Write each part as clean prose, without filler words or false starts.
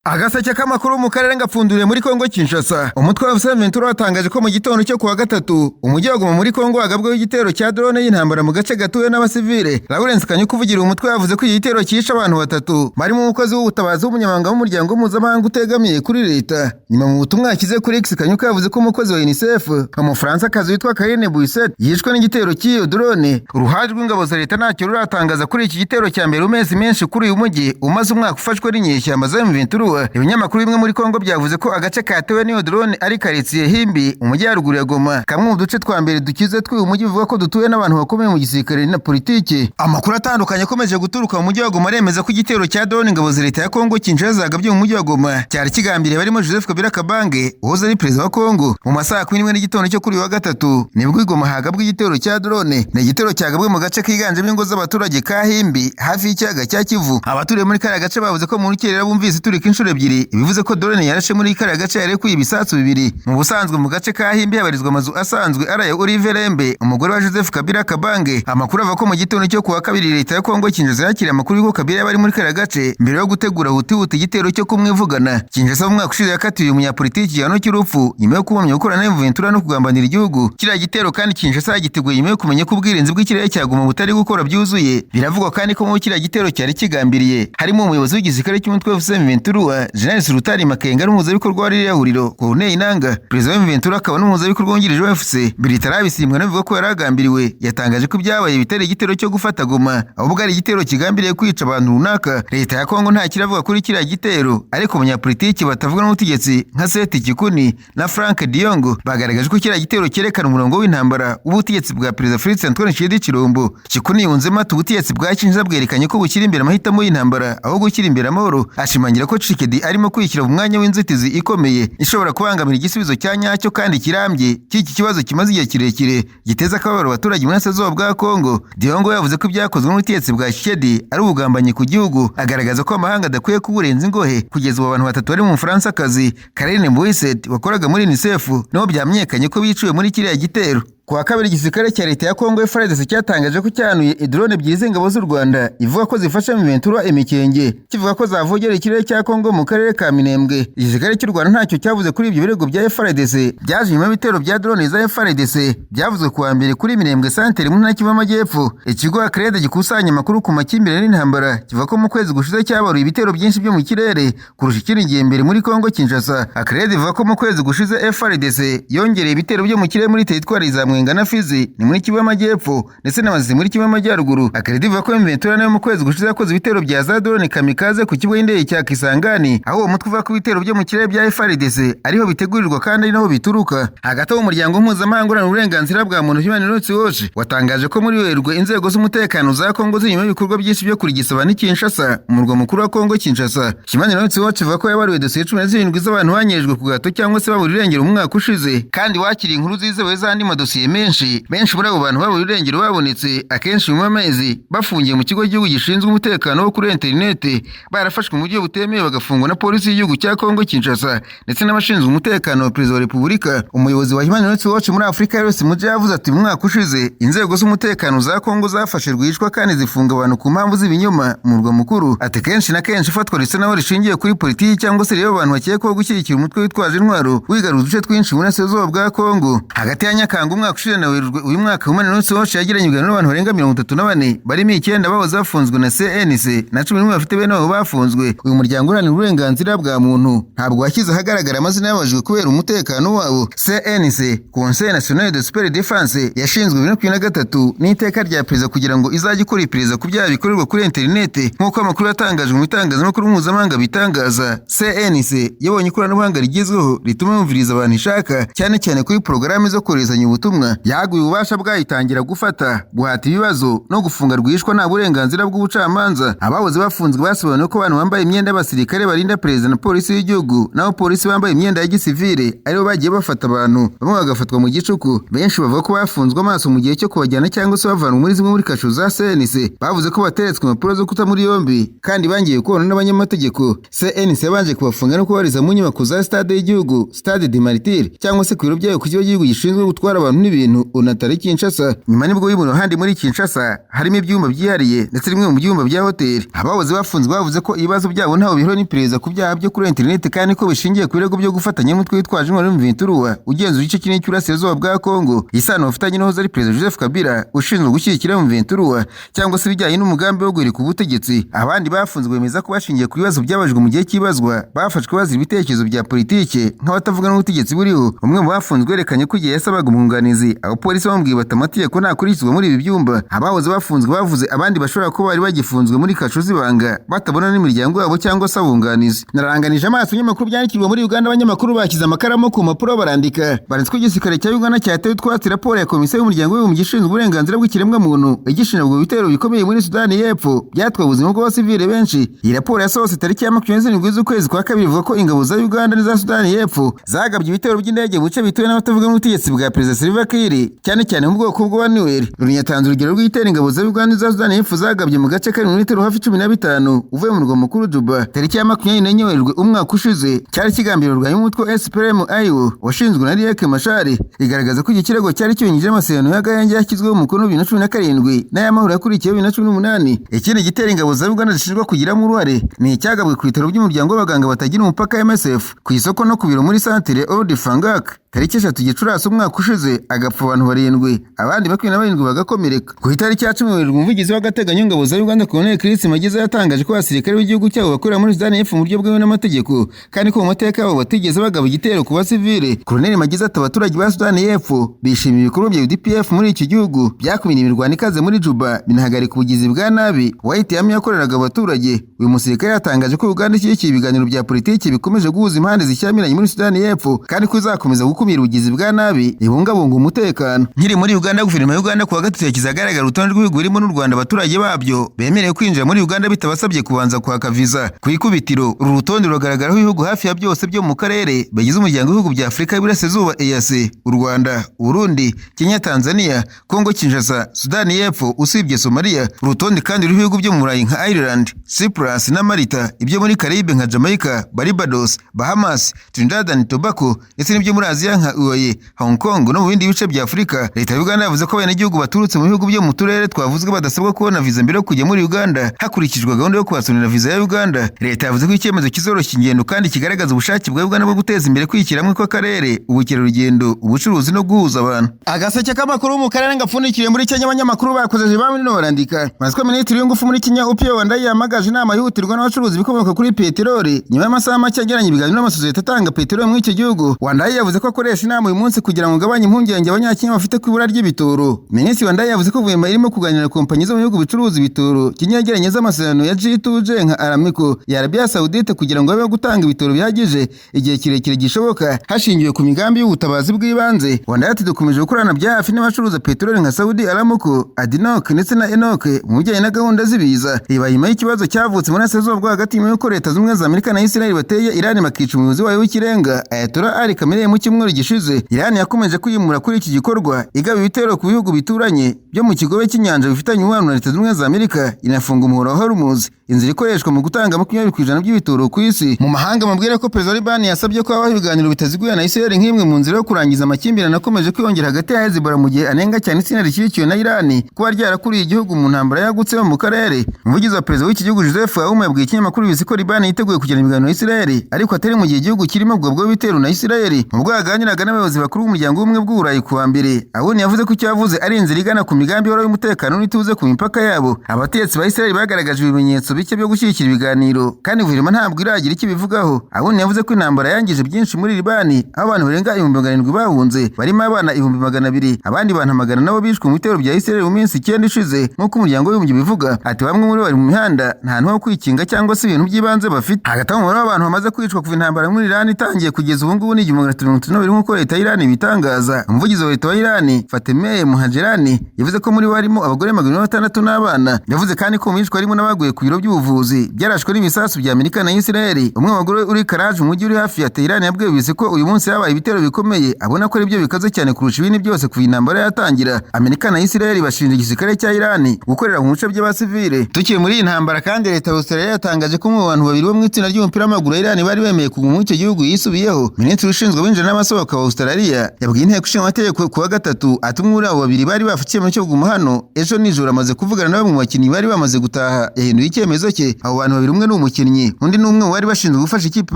Agaseke k'amakuru mu karere ngapfunduriye muri Kongo Kinshasa. Umutwe wa M23 watangaje ko mu gitondo cyo kuwa gatatu umujyi wa Goma muri Kongo wagabweho igitero cya drone y'intambara mu gace gatuwe n'abasivile. Lawrence Kanyuka uvugira umutwe yavuze ko igitero cyishe abantu batatu barimo umukozi w'ubutabazi w'umunyamabanga w'umuryango mpuzamahanga utegamiye kuri leta. Nyuma mu butumwa yakize kuri X, Kanyuka yavuze ko umukozi wa UNICEF Umufaransa-kazi witwa Karine Bouisset yishwe n'igitero cy'iyo drone. Uruhare rw'ingabo za leta ntacyo ruratangaza kuri iki gitero cya mbere umezi menshi kuri uyu mujyi umaze umwaka ufashwe n'inyeshyamba za M23. Ibinyamakuru bimwe muri Kongo byavuze ko agace katewe n'iyo drone ari Karitsiye Himbi umujyaruguru ya Goma, kamwe mu duce twa mbere dukize tw'uyu mujyi bivuga ko dutuwe n'abantu bakomeye mu gisirikare na politiki. Amakuru atandukanye akomeje guturuka mu mujyi wa Goma aremeza ko igitero cya drone ingabo za leta ya Kongo Kinshasa zagabye mu mujyi wa Goma cyari kigambiriye barimo Joseph Kabila Kabange uhoze ari perezida wa Kongo. Mu masaha 11 n'igitondo cyo kuri wa gatatu nibwo Goma hagabwe igitero cya drone. Ni igitero cyagabwe mu gace kiganjemo ingo z'abaturage ka Himbi hafi y'icyaga cya Kivu. Abaturiye muri kariya gace bavuze ko mu rukerera bumvise turika inshuro ebyiri, bivuze ko drone yarashe muri kariya gace yarekuye ibisasu bibiri. Mu busanzwe mu gace ka Himbi habarizwa amazu asanzwe araye Olivier Lembe umugore wa Joseph Kabila Kabange. Amakuru ava ko mu gitondo cyo kuwa kabiri leta ya Kongo Kinshasa yakira amakuru y'uko Kabila bari muri kariya gace mbere yo gutegura huti igitero cyo kumwivugana. Kinshasa mu mwaka ushize yakatiye umunyapolitiki igihano cy'urupfu nyuma yo kubamya gukorana na M23 no kugambanira igihugu. Kiriya gitero kandi Kinshasa yagiteguye nyuma yo kumenya ko ubwirinzi bw'ikirere cya Goma butari gukora byuzuye. Biravugwa kandi ko mu kiriya gitero cyari kigambiriye harimo umuyobozi w'igisirikare cy'umutwe wa M23 General Sultani Makenga n'umuhuzabikorwa wa ririya huriro Corneille Nangaa. Perezida wa M23 akaba n'umuhuzabikorwa wungirije wa FC Biritarabisimbwa navuga ko yaragambiriwe. Yatangaje ko ibyabaye bitari igitero cyo gufata Goma ahubwo ari igitero kigambiriye kwica abantu runaka. Leta ya Kongo nta kiravuga kuri kiriya gitero, ariko abanyapolitiki batavuga n'ubutegetsi nka Seth Kikuni na Frank Diongo bagaragaje ko kiriya gitero cyerekana umurongo w'intambara w'ubutegetsi bwa Perezida Felix Antoine Tshisekedi. Kikuni yunzemo ati ubutegetsi bwa Kinshasa bwerekanye ko bukiri imbere amahitamo y'intambara aho gukira imbere amahoro. Ashimangira ko Tshisekedi arimo kwishyira mu mwanya w'inzitizi ikomeye ishobora kubangamira igisubizo cya nyacyo kandi kirambye cy'iki kibazo kimaze igihe kirekire giteza akababaro abaturage mu burasirazuba bwa Kongo. Diongo yavuze ko ibyakozwe n'ubutegetsi bwa Tshisekedi ari ubugambanyi ku gihugu, agaragaza ko amahanga adakwiye kuburenza ingohe. Kugeza ubu abantu batatu bari mu Bufaransa-kazi Karine Bouisset wakoraga muri UNICEF nibo byamenyekanye ko biciwe muri kiriya gitero. Kuwa kabiri igisirikare cya leta ya Kongo FARDC cyatangaje ko cyanuye drone ebyiri z'ingabo z'u Rwanda ivuga ko zifasha M23 imikenge, kivuga ko zavogera ikirere cya Kongo mu karere ka Minembwe. Igisirikare cy'u Rwanda ntacyo cyavuze kuri ibyo birego bya FARDC byaje nyuma y'ibitero bya drone za FARDC byavuzwe kuwa mbere kuri Minembwe Centre mu ntara y'Kivu y'Amajyepfo. Ikigo Akrede gikusanya amakuru ku makimbirane n'intambara kivuga ko mu kwezi gushize cyabaruye ibitero byinshi byo mu kirere kurusha ikindi gihe mbere muri Kongo Kinshasa. Akrede ivuga ko mu kwezi gushize FARDC yongereye ibitero byo mu kirere muri teritwari za na Fizi ni muri Kivu y'Amajyepfo ndetse n'Amazizi muri Kivu y'Amajyaruguru. Akredi ivuga ko M23 nayo mu kwezi gushize yakoze ibitero bya za drone kamikaze ku kigo y'indege cya Kisangani, aho uwo mutwe uvuga ko ibitero byo mu kirere bya FARDC ariho bitegurirwa kandi ari naho bituruka. Hagati aho umuryango mpuzamahanga uharanira uburenganzira bwa muntu Human Rights Watch watangaje ko muri Werurwe inzego z'umutekano za Kongo ziri nyuma y'ibikorwa byinshi byo kurigisa abantu Kinshasa, umurwa mukuru wa Kongo Kinshasa. Human Rights Watch ivuga ko yabaruye dosiye 17 z'abantu banyejwe ku gato cyangwa se babura irengero mu mwaka ushize, kandi wakiriye inkuru zizewe z'andi madosiye benshi muri abo bantu babura irengero babonetse akenshi mu mezi bafungiye mu kigo cy'igihugu gishinzwe umutekano wo kuri internet, barafashwe mu buryo butemewe bagafungwa na polisi y'igihugu cya Kongo Kinshasa ndetse n'abashinzwe umutekano wa Perezida wa Repubulika. Umuyobozi wa Human Rights Watch muri Afurika yose muje yavuze ati mu mwaka ushize inzego z'umutekano za Kongo zafashe rwishwa kandi zifunga abantu ku mpamvu z'ibinyoma mu murwa mukuru. Ati kenshi na kenshi ifatwa risa naho rishingiye kuri politiki cyangwa se rero abantu bakekwaho gushyigikira umutwe witwaje intwaro wigaruza uduce twinshi mu burasirazuba bwa Kongo. Hagati ya Nyakanga umwaka ushize na Werurwe uyu mwaka Human Rights Watch yagiranye ibiganiro n'abantu barenga 34 barimo 9 bahoze bafunzwe na CNC na 11 bafite bene abo bafunzwe. Uyu muryango uharanira uburenganzira bwa muntu ntabwo washyize ahagaragara amazina y'abajijwe kubera umutekano wabo. CNC Conseil National de Superdéfense yashinzwe 2023 n'iteka rya perezida kugira ngo izajye ikora iperereza ku byaha bikorerwa kuri internet nk'uko amakuru yatangajwe mu bitangazamakuru mpuzamahanga bitangaza. CNC yabonye ikoranabuhanga rigezweho rituma yumviriza abantu ishaka cyane cyane kuri porogaramu zo koherezanya ubutumwa. Yaguye ububasha bwayitangira gufata, guhata ibibazo no gufunga rwishwa nta burenganzira bw'ubucamanza. Abahoze bafunzwe basobanuye ko abantu bambaye imyenda y'abasirikare barinda perezida na polisi y'igihugu naho polisi bambaye imyenda ya gisivile aribo bagiye bafata abantu, bamwe bagafatwa mu gicuku. Benshi bavuga ko bafunzwe amaso mu gihe cyo kubajyana cyangwa se bavanwa muri zimwe muri kasho za CNC. Bavuze ko bateretswe impapuro zo kuta muri yombi kandi bangiye kubona n'abanyamategeko. CNC yabanje kubafunga no kubariza mu nyubako za stade y'igihugu Stade des Martyrs cyangwa se ku biro byayo ku kigo cy'igihugu gishinzwe gutwara abantu n'ibintu unatari Kinshasa. Nyuma nibwo wimuwe handi muri Kinshasa harimo ibyumba byihariye ndetse rimwe mu byumba bya hoteli. Abahoze bafunzwe bavuze ko ibibazo byabo ntaho bihuriye n'iperereza ku byaha byo kuri internet kandi ko bishingiye ku birego byo gufatanya n'umutwe witwaje intwaro M23 ugenzura igice kinini cy'Uburasirazuba bwa Kongo. Isano bafitanye n'uwahoze ari Perezida Joseph Kabila ushinzwe gushyigikira M23 cyangwa se ibijyanye n'umugambi wo guhirika ubutegetsi. Abandi bafunzwe bemeza ko bashingiye ku bibazo byabajwe mu gihe cy'ibazwa bafashwe bazira ibitekerezo bya politike nk'abatavuga n'ubutegetsi buriho. Umwe mu bafunzwe yerekanye ko igihe yasabaga umwunganizi abapolisi bamubwiye bati amategeko ntakurikizwa muri ibi byumba. Abahoze bafunzwe bavuze abandi bashobora kuba bari bagifunzwe muri kasho zibanga batabona n'imiryango yabo cyangwa se abunganizi. Naranganije amaso y'amakuru byandikirwa muri Uganda, abanyamakuru bakize amakaramu ku mpapuro barandika baranditswe igisirikare cya Uganda cyatewe twatsi raporo ya komisiyo y'umuryango w'abibumbye ishinzwe uburenganzira bw'ikiremwamuntu igishinzwe ibitero bikomeye muri Sudani y'Epfo byatwaye ubuzima bw'abasivile benshi. Iyi raporo yasohotse tariki ya 27 z'ukwezi kwa kabiri ivuga ko ingabo za Uganda n'iza Sudani y'Epfo zagabye ibitero by'indege mu bice bituwe n'abatavuga n'ubutegetsi bwa Perezida Salva Kiir cyane cyane mu bwoko bwa Nuer. Loni yatanze urugero rw'igitero ingabo za Uganda n'iza Sudani y'Epfo zagabye mu gace kari mu metero hafi 15 uvuye mu murwa mukuru Juba tariki ya 24 Werurwe umwaka ushize. Cyari kigambiriwe urwanya umutwe SPLM-IO washinzwe na Riek Machar. Igaragaza ko iki kirego cyari kibinyije amasezerano y'agayange yashyizweho umukono 2017 n'ay'amahoro yakurikiyeho 2018. Ikindi gitero ingabo za Uganda zishinjwa kugiramo uruhare ni icyagabwe ku bitaro by'umuryango w'abaganga batagira umupaka MSF, ku isoko no ku biro muri Centre Old Fangak tariki 3 Gicurasi umwaka ushize agapfa abantu 7 abandi 27 bagakomereka. Ku itariki ya 10 Werurwe umuvugizi w'agateganyo ingabo za Uganda Colonel Chris Magiza yatangaje ko abasirikare b'igihugu cyabo bakorera muri Sudani y'Epfo mu buryo bwemewe n'amategeko kandi ko mu mateka yabo batigeze bagaba igitero ku basivile. Colonel Magiza ati abaturage ba Sudani y'Epfo bishimiye ibikorwa bya UDPF muri iki gihugu byakumira imirwano ikaze muri Juba binahagarika ubugizi bwa nabi White Army yakoreraga abaturage. Uyu musirikare yatangaje ko Uganda ishyigikiye ibiganiro bya politiki bikomeje guhuza impande zishyamiranye muri Sudani y'Epfo kandi ko izakomeza gukumira ubugizi bwa nabi ibungabunga umutekano. Nkiri muri Uganda, guverinoma ya Uganda kuwa gatatu yakizagaragara urutonde rw'ibihugu birimo n'u Rwanda abaturage babyo bemerewe kwinjira muri Uganda bitabasabye kubanza kwaka visa. Ku ikubitiro uru rutonde rugaragaraho ibihugu hafi ya byose byo mu karere bagize umuryango w'ibihugu bya Afurika y'Iburasirazuba EAC: u Rwanda, Burundi, Kenya, Tanzania, Kongo Kinshasa, Sudani y'Epfo usibye Somalia. Urutonde kandi ruriho ibihugu byo mu Burayi nka Ireland, Cyprus na Malta, ibyo muri Caribe nka Jamaica, Barbados, Bahamas, Trinidad and Tobago ndetse n'ibyo muri Aziya nka UAE, Hong Kong no mu bindi bice bya Afurika. Leta ya Uganda yavuze ko abenegihugu baturutse mu bihugu byo mu turere twavuzwe badasabwa kubona visa mbere yo kujya muri Uganda hakurikijwe gahunda yo kubasonera visa ya Uganda. Leta yavuze ko icyemezo kizoroshya ingendo kandi kigaragaza ubushake bwa Uganda bwo guteza imbere kwikiramwe kw'akarere, ubukerarugendo, ubucuruzi no guhuza abantu. Agaseke k'amakuru mu karere ngapfundikiriye muri Kenya, abanyamakuru bakoze bamwe no barandika maziko Minisitiri w'ingufu muri Kenya Opiyo Wandayi yamagaje inama yihutirwa n'abacuruzi bikomoka kuri peteroli nyuma y'amasaha make agiranye ibiganiro n'amasosiyete atanga peteroli muri icyo gihugu. Wandayi yavuze ko akoresha inama uyu munsi kugira ngo ugabanye impungenge abanyakenya bafite ku ibura ry'ibitoro. Minisitiri Wandayi yavuze ko guverinoma irimo kuganira na kompanyi zo mu bihugu bicuruza ibitoro Kenya yagiranye z'amasezerano ya G2G nka Aramco ya Arabia Saudite kugira ngo babe gutanga ibitoro bihagije igihe kirekire gishoboka hashingiwe ku migambi y'ubutabazi bw'ibanze. Wandayi ati dukomeje gukorana bya hafi n'abacuruza peteroli nka Saudi Aramco, Adinok ndetse na Enoch mu bijyanye na gahunda z'ibiza. Iba nyuma y'ikibazo cyavutse muri Burasirazuba bwo hagati y'uko Leta z'Ubumwe za Amerika na Israel bateye Iran bakica umuyobozi wayo w'ikirenga Ayatollah Ali Khamenei mu cyumweru gishize. Iran yakomeje kwiyimura kuri iki gikorwa igaba ibitero ku bihugu bituranye byo mu kigobe cy'inyanja bifitanye umubano na Leta z'Ubumwe za Amerika, inafunga umuhora wa Hormuz, inzira ikoreshwa mu gutanga 20% by'ibitoro ku isi. Mu mahanga mubwire ko Perezida Liban yasabye ko habaho ibiganiro bitaziguye na Israel nk'imwe mu nzira yo kurangiza amakimbirane akomeje kwiyongera hagati ya Hezbollah mu gihe anenga cyane itsinda rishyigikiwe na Iran kuba ryarakuriye igihugu mu ntambara yagutse mu karere. Umuvugizi wa Perezida w'iki gihugu Joseph Aoun yabwiye ikinyamakuru BBC ko Liban yiteguye kugirana ibiganiro na Israel ariko atari mu gihe igihugu kirimo ubwo bitero na Israel. Mu bwo yaganiraga n'abayobozi bakuru b'umuryango w'ubumwe bw'Uburayi kuwa mbere, Aoun yavuze ko cyavuze ari inzira igana ku migambi y'umutekano n'ituze ku mipaka yabo. Abategetsi ba Israel bagaragaje ibimenyetso bike byo gushyigikira ibiganiro kandi guverinoma ntabwo iragira icyo bivugaho. Aoun yavuze ko intambara yangije byinshi muri Liban, aho abantu barenga 700 bahunze barimo abana 200,000, abandi bantu 100 nabo bishwe mu bitero bya Israel mu minsi 9 ishize nk'uko umuryango w'ubumwe bivuga. Ati bamwe muri bari mu mihanda nta hantu ho kwikinga cyangwa se ibintu by'ibanze bafite. Hagati aho abantu bamaze kwicwa kuva intambara muri Iran itangiye kugeza ubu ngubu ni 132 nk'uko Leta ya Iran bitangaza. Umuvugizi wa Leta wa Iran Fatemeh Mohajerani yavuze ko muri bo harimo abagore 600 n'abana. Yavuze kandi ko mishwe harimo n'abaguye ku biro by'ubuvuzi byarashwe n'ibisasu bya Amerika na Israel. Umwe w'abagore uri Karaj mu mujyi uri hafi ya Tehran yabwiye BBC ko uyu munsi habaye ibitero bikomeye, abona ko ari byo bikaze cyane kurusha ibindi byose kuva intambara yatangira. Amerika na Israel bashinja igisirikare cya Iran gukorera mu bice by'abasivile. Tukiye muri iyi ntambara kandi Leta ya Australia yatangaje ko mu bantu babiri bo mu itsinda ry'umupira w'amaguru Iran bari bemeye kuguma mu icyo gihugu yisubiyeho. Minisitiri ushinzwe abinjira n'abasohoka ukomoka wa Australia yabwiye inteko ishinga amategeko kuwa gatatu ati umwe muri abo babiri bari bafatiye mu cyo kuguma hano ejo nijoro amaze kuvugana nabo mu bakinnyi bari bamaze gutaha yahinduye icyemezo cye. Abo bantu babiri umwe ni umukinnyi undi ni umwe bari bashinzwe gufasha ikipe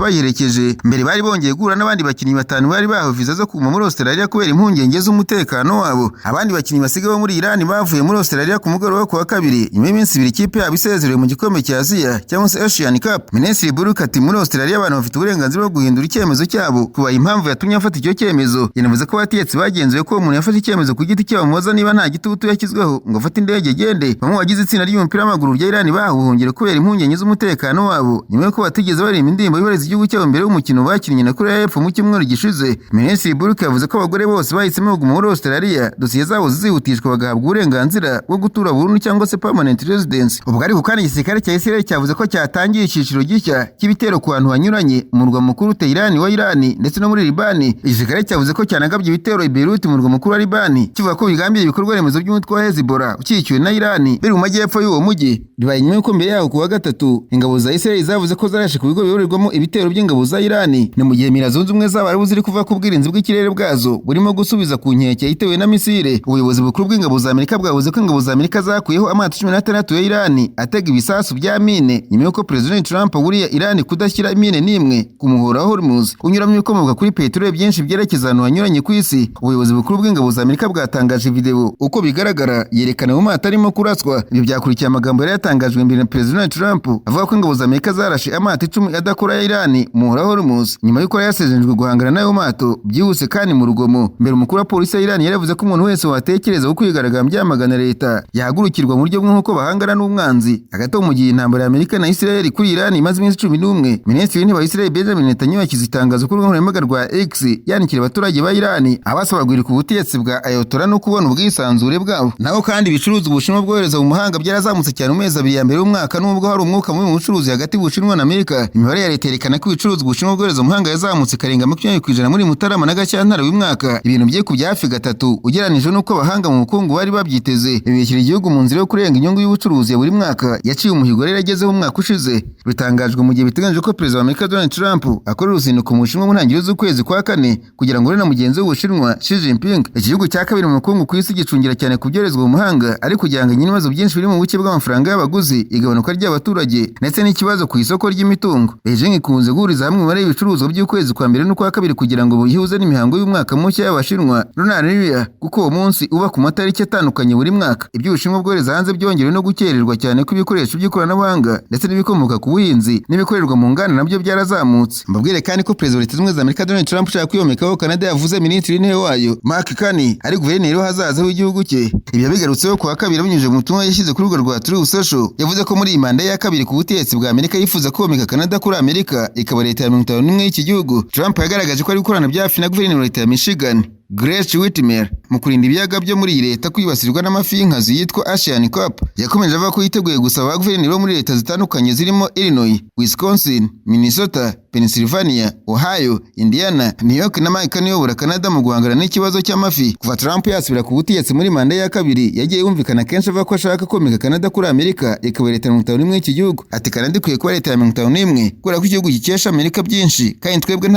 bayiherekeje. Mbere bari bongeye guhura n'abandi bakinnyi batanu bari bahawe viza zo kuguma muri Australia kubera impungenge z'umutekano wabo. Abandi bakinnyi basigaye muri Iran bavuye muri Australia ku mugoroba kuwa kabiri nyuma y'iminsi ibiri ikipe yabo isezerewe mu gikombe cya Aziya cyangwa se Asian Cup. Minisitiri Buruk ati muri Australia abantu bafite uburenganzira bwo guhindura icyemezo cyabo kuba impamvu yatumye afata icyo cyemezo. Yanavuze ko abatetsi bagenzuye ko umuntu yafashe icyemezo ku giti cyabo mubaza niba nta gitutu yashyizweho ngo afate indege agende. Bamwe bagize itsinda ry'umupira w'amaguru rya Iran bahuhungire kubera impungenge z'umutekano wabo nyuma y'uko batigeze baririmba indirimbo y'uburezi igihugu cyabo mbere y'umukino bakinnye na Korea y'Epfo mu cyumweru gishize. Minisitiri Buruk yavuze ko abagore bose bahisemo kuguma muri Australia dosiye zabo zizihutishwa bagahabwa uburenganzira bwo gutura burundu cyangwa se permanent residence. Ubwo ariko kandi igisirikare cya Israel cyavuze ko cyatangiye icyiciro gishya cy'ibitero ku bantu banyuranye mu murwa mukuru Tehran wa Iran ndetse no muri Libani. Igisirikare cyavuze ko cyanagabye ibitero i Beirut mu murwa mukuru wa Libani kivuga ko bigambiriye ibikorwa remezo by'umutwe wa Hezbollah ukikiwe na Iran biri mu majyepfo y'uwo mujyi. Bibaye nyuma y'uko mbere yaho kuwa gatatu ingabo za Israel zavuze ko zarashe ku bigo biyoborerwamo ibitero by'ingabo za Iran ni mu gihe Emirates Zunze Ubumwe z'Abarabu ziri kuvuga ko ubwirinzi bw'ikirere bwazo burimo gusubiza ku nkeke itewe na misile. Ubuyobozi bukuru bw'ingabo za Amerika bwavuze ko ingabo za Amerika zakuyeho amato 16 ya Iran atega ibisasu bya mine nyuma y'uko President Trump buriya Iran kudashyira mine n'imwe ku muhora wa Hormuz unyuramo ibikomoka kuri peteroli byinshi byerekeza ahantu hanyuranye ku isi. Ubuyobozi bukuru bw'ingabo za Amerika bwatangaje video uko bigaragara yerekana mu mato arimo kuraswa. Ibyo byakurikiye amagambo yari yatangajwe imbere na President Trump avuga ko ingabo za Amerika zarashe amato 10 adakora ya Iran mu muhora wa Hormuz nyuma y'uko yasezerejwe guhangana n'ayo mato byihuse kandi mu rugomo. Mbere umukuru wa polisi ya Iran yaravuze ko umuntu wese watekereza ko kwigaragambya byamagana leta yahagurukirwa mu buryo bw'uko bahangana n'umwanzi. Hagati mu gihe intambara ya Amerika na Israel kuri Iran imaze iminsi 11, Minisitiri w'Intebe wa Israel Benjamin Netanyahu yakize itangazo kuri urubuga rwa X yanikira abaturage ba Iran abasaba guhirika ubutegetsi bwa Ayatollah no kubona ubwisanzure bwabo. Naho kandi ibicuruzwa Ubushinwa bwohereza mu mahanga byarazamutse cyane mu mezi abiri ya mbere y'umwaka nubwo hari umwuka mubi mu bucuruzi hagati y'Ubushinwa na Amerika. Imibare ya leta yerekana ko ibicuruzwa Ubushinwa bwohereza mu mahanga yazamutse karenga 20% muri Mutarama na Gashyantare w'umwaka, ibintu bye kubya hafi gatatu ugeranije nuko abahanga mu bukungu bari babyiteze. Bibeshyira igihugu mu nzira yo kurenga inyungu y'ubucuruzi ya buri mwaka yaciye umuhigo rero yagezeho umwaka ushize. Bitangajwe mu gihe biteganyije ko Perezida wa Amerika Donald Trump akora uruzinduko mu Bushinwa mu ntangiriro z'ukwezi kwa kane kugira ngo na mugenzi w'Ubushinwa Xi Jinping. Igihugu cya kabiri mu bukungu ku isi gicungira cyane kubyorezwa mu mahanga ari kugira ngo ibibazo byinshi biri mu buke bw'amafaranga y'abaguzi, igabanuka ry'abaturage ndetse n'ikibazo ku isoko ry'imitungo. Beijing ikunze guhuriza hamwe umubare w'ibicuruzwa by'ukwezi kwa mbere n'ukwa kabiri kugira ngo bihuze n'imihango y'umwaka mushya y'Abashinwa Lunar New Year, kuko uwo munsi uba ku matariki atandukanye buri mwaka. Ibyo Ubushinwa bwohereza hanze byongerewe no gukererwa cyane kw'ibikoresho by'ikoranabuhanga ndetse n'ibikomoka ku buhinzi n'ibikorerwa mu nganda nabyo byarazamutse. Mbabwire kandi ko Perezida wa Leta Zunze Ubumwe za Amerika Donald Trump ashaka kwiyomekaho Canada yavuze Minisitiri w'Intebe wayo Mark Carney ari guverineri w'ahazaza w'igihugu cye. Ibyo bigarutseho kuwa kabiri binyujije mu butumwa yashyize kuri urubuga rwa Truth Social. Yavuze ko muri iyi manda ya kabiri ku butegetsi bwa Amerika yifuza komeka Canada kuri Amerika ikaba leta ya 51 y'iki gihugu. Trump yagaragaje ko ari gukorana bya hafi na guverineri wa leta ya Michigan Gretchen Whitmer mu kurinda ibiyaga byo muri iyi leta kwibasirwa n'amafi y'inkazi yitwa Asian Cup. Yakomeje avuga ko yiteguye gusaba abaguverineri bo muri leta zitandukanye zirimo Illinois, Wisconsin, Minnesota, Pennsylvania, Ohio, Indiana, New York na Mike niyobora Canada mu guhangana n'ikibazo cy'amafi. Kuva Trump yasubira ku butegetsi muri manda ya kabiri yagiye yumvikana kenshi avuga ko ashaka komeka Canada kuri Amerika ikaba leta ya 51 y'iki gihugu. Ati Canada ikwiye kuba leta ya 51 kubera ko igihugu gikesha Amerika byinshi kandi twebwe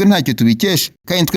ntacyo tubikesha.